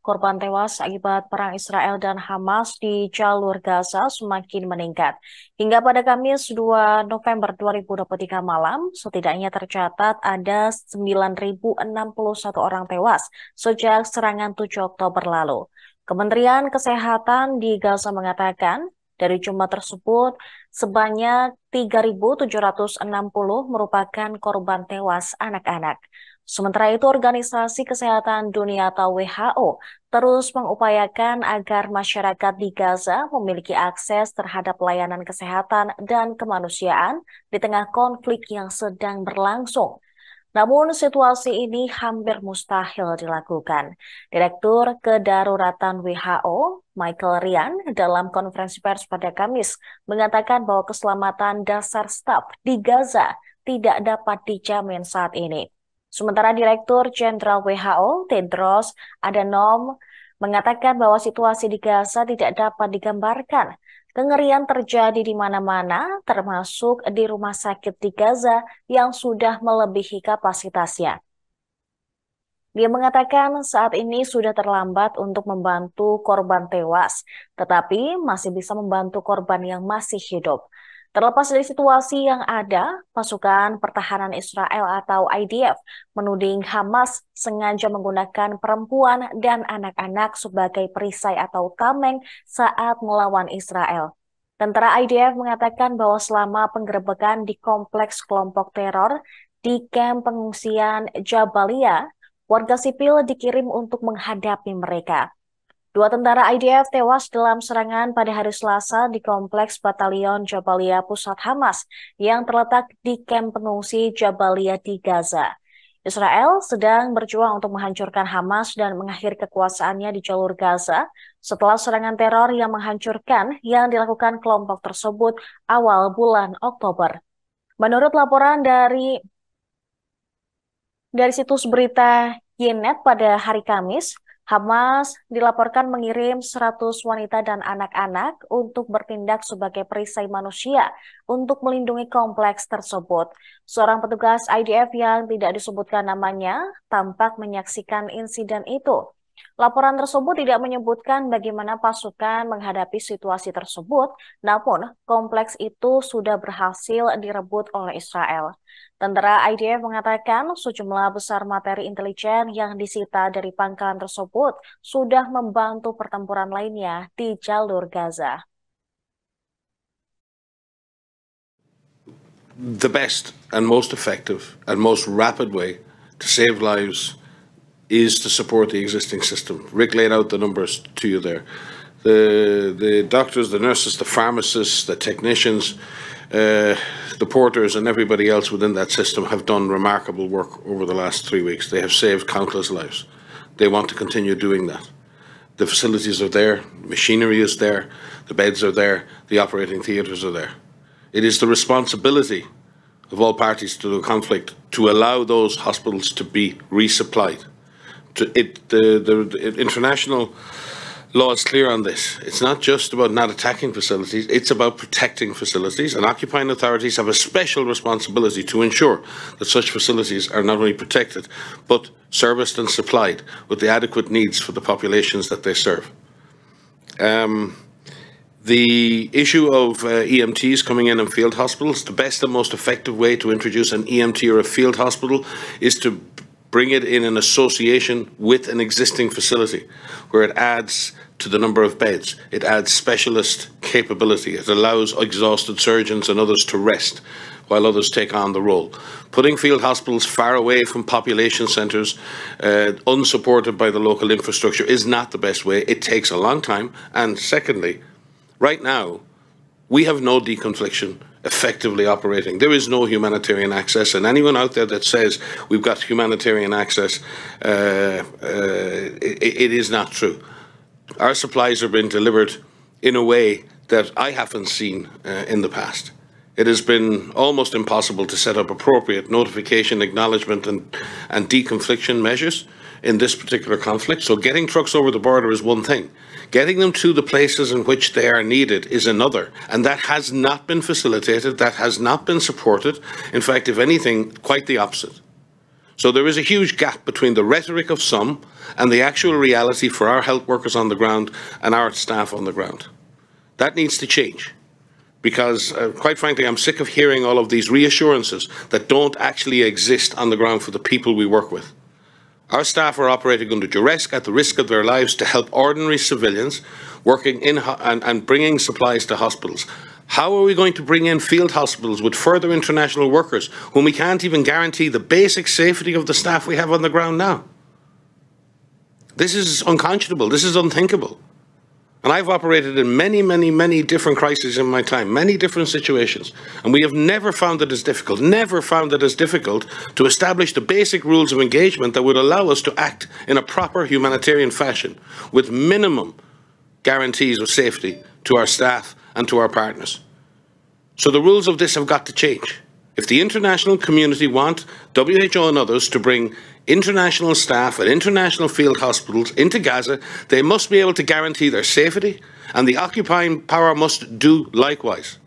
korban tewas akibat perang Israel dan Hamas di Jalur Gaza semakin meningkat. Hingga pada Kamis 2 November 2023 malam, setidaknya tercatat ada 9.061 orang tewas sejak serangan 7 Oktober lalu. Kementerian Kesehatan di Gaza mengatakan, dari jumlah tersebut, sebanyak 3.760 merupakan korban tewas anak-anak. Sementara itu, Organisasi Kesehatan Dunia atau WHO terus mengupayakan agar masyarakat di Gaza memiliki akses terhadap layanan kesehatan dan kemanusiaan di tengah konflik yang sedang berlangsung. Namun situasi ini hampir mustahil dilakukan. Direktur Kedaruratan WHO, Michael Ryan, dalam konferensi pers pada Kamis mengatakan bahwa keselamatan dasar staf di Gaza tidak dapat dijamin saat ini. Sementara Direktur Jenderal WHO, Tedros Adhanom, mengatakan bahwa situasi di Gaza tidak dapat digambarkan. Kengerian terjadi di mana-mana, termasuk di rumah sakit di Gaza yang sudah melebihi kapasitasnya. Dia mengatakan saat ini sudah terlambat untuk membantu korban tewas, tetapi masih bisa membantu korban yang masih hidup. Terlepas dari situasi yang ada, pasukan pertahanan Israel atau IDF menuding Hamas sengaja menggunakan perempuan dan anak-anak sebagai perisai atau tameng saat melawan Israel. Tentara IDF mengatakan bahwa selama penggerebekan di kompleks kelompok teror di kamp pengungsian Jabalia, warga sipil dikirim untuk menghadapi mereka. 2 tentara IDF tewas dalam serangan pada hari Selasa di kompleks Batalion Jabalia Pusat Hamas yang terletak di kamp pengungsi Jabalia di Gaza. Israel sedang berjuang untuk menghancurkan Hamas dan mengakhiri kekuasaannya di jalur Gaza setelah serangan teror yang menghancurkan yang dilakukan kelompok tersebut awal bulan Oktober. Menurut laporan dari situs berita Ynet pada hari Kamis, Hamas dilaporkan mengirim 100 wanita dan anak-anak untuk bertindak sebagai perisai manusia untuk melindungi kompleks tersebut. Seorang petugas IDF yang tidak disebutkan namanya tampak menyaksikan insiden itu. Laporan tersebut tidak menyebutkan bagaimana pasukan menghadapi situasi tersebut, namun kompleks itu sudah berhasil direbut oleh Israel. Tentara IDF mengatakan sejumlah besar materi intelijen yang disita dari pangkalan tersebut sudah membantu pertempuran lainnya di jalur Gaza. The best and most effective and most rapid way to save lives is to support the existing system. Rick laid out the numbers to you there. The doctors, the nurses, the pharmacists, the technicians, the porters and everybody else within that system have done remarkable work over the last 3 weeks. They have saved countless lives. They want to continue doing that. The facilities are there, machinery is there, the beds are there, the operating theatres are there. It is the responsibility of all parties to the conflict to allow those hospitals to be resupplied. The international law is clear on this. It's not just about not attacking facilities, it's about protecting facilities, and occupying authorities have a special responsibility to ensure that such facilities are not only protected, but serviced and supplied with the adequate needs for the populations that they serve. The issue of EMTs coming in field hospitals, the best and most effective way to introduce an EMT or a field hospital is to bring it in an association with an existing facility where it adds to the number of beds. It adds specialist capability. It allows exhausted surgeons and others to rest while others take on the role. Putting field hospitals far away from population centres, unsupported by the local infrastructure, is not the best way. It takes a long time. And secondly, right now, we have no deconfliction effectively operating. There is no humanitarian access, and anyone out there that says we've got humanitarian access, it is not true. Our supplies are being delivered in a way that I haven't seen in the past. It has been almost impossible to set up appropriate notification, acknowledgement and deconfliction measures in this particular conflict. So getting trucks over the border is one thing. Getting them to the places in which they are needed is another. And that has not been facilitated, that has not been supported. In fact, if anything, quite the opposite. So there is a huge gap between the rhetoric of some and the actual reality for our health workers on the ground and our staff on the ground. That needs to change. Because, quite frankly, I'm sick of hearing all of these reassurances that don't actually exist on the ground for the people we work with. Our staff are operating under duress at the risk of their lives to help ordinary civilians working in and bringing supplies to hospitals. How are we going to bring in field hospitals with further international workers when we can't even guarantee the basic safety of the staff we have on the ground now? This is unconscionable. This is unthinkable. And I've operated in many different crises in my time, many different situations. And we have never found it as difficult to establish the basic rules of engagement that would allow us to act in a proper humanitarian fashion with minimum guarantees of safety to our staff and to our partners. So the rules of this have got to change. If the international community want WHO and others to bring international staff at international field hospitals into Gaza, they must be able to guarantee their safety, and the occupying power must do likewise.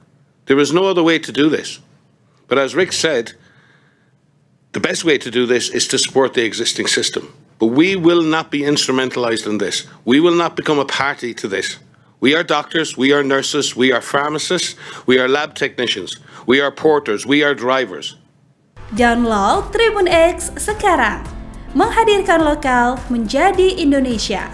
There is no other way to do this. But as Rick said, the best way to do this is to support the existing system. But we will not be instrumentalized in this. We will not become a party to this. We are doctors, we are nurses, we are pharmacists, we are lab technicians, we are porters, we are drivers. Download Tribun X sekarang, menghadirkan lokal menjadi Indonesia.